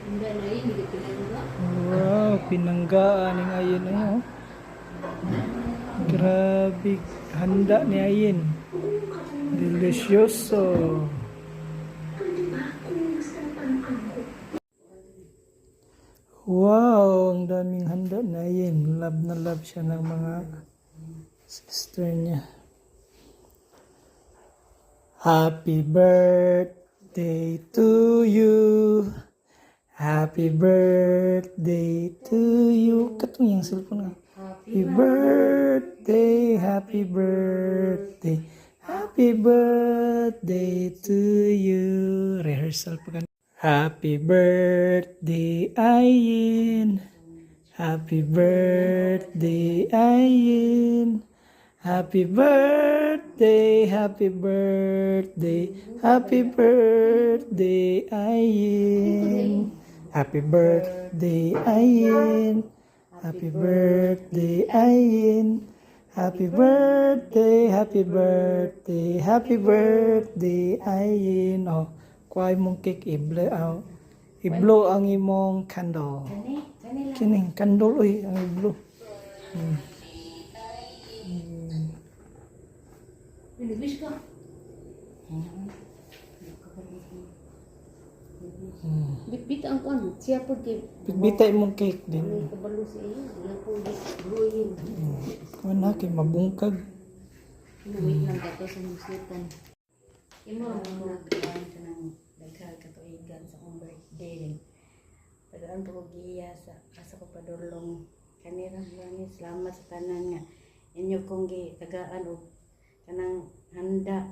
Hindi na yun, hindi pinangga. Wow, pinanggaan ni Ayin na yun. Grabe, handa ni Ayin. Delicioso. Wow, ang daming handa na Ayin. Love na love siya ng mga sister niya. Happy birthday to you. Happy birthday to you. Katong yung cellphone nga. Happy birthday, happy birthday, happy birthday to you. Rehearsal pa ganun. Happy birthday, Ayin. Happy birthday, Ayin. Happy birthday, happy birthday, happy birthday, Ayin. Happy birthday, Ayin. Happy birthday, Ayin. Happy birthday, happy birthday, happy birthday, Ayin. Oh, kuhay mong cake i-blow ang imong candle. Kining candle oy, ang i-blow. Nag-wish ka? Bit-bit ang kuwan. Siya po kay... Bitbitay mong cake din. May kabalo sa iyo. Wala po bit-bluyin. Kuha na kay mabungkag. Wait lang ka to sa musikan. Imo ang mga kawan ka ng daghang katuigan sa akong birthday. Tagaan po ko giya sa asa ko padulong kanira ni salamat sa tanan nga inyo kong tagaan og kanang handa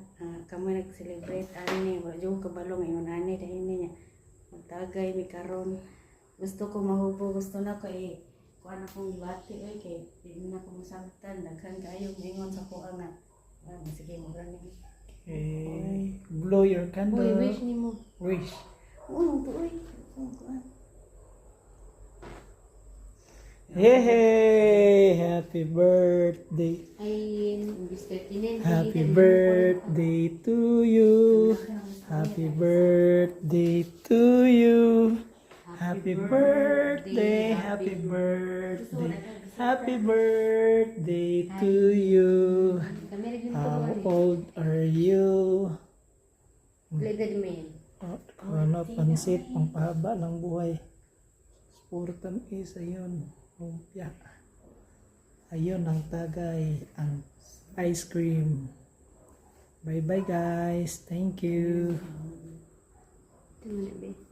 kamo nag-celebrate ani wa jud kabalo ngayon ani dahil niya magtagay mi karon gusto ko mahubo gusto na ko kuan akong gibati oy kay di na ko masabtan daghan kaayo mingon sa ko nga sige mo gani. Okay. Blow your candle. Uy, wish ni mo. Wish. Oo, tuoy. Yay! Happy birthday. Ay, imbis 39. Happy birthday to you. Happy birthday to you. Happy birthday, happy birthday. Happy birthday to you. Kami rin How old are you? Legal man. Ano, pansit, pangpahaba ng buhay. Sportan is, ayun, lumpia. Ayun, ang tagay, ang ice cream. Bye-bye guys. Thank you. Ito mo na, babe.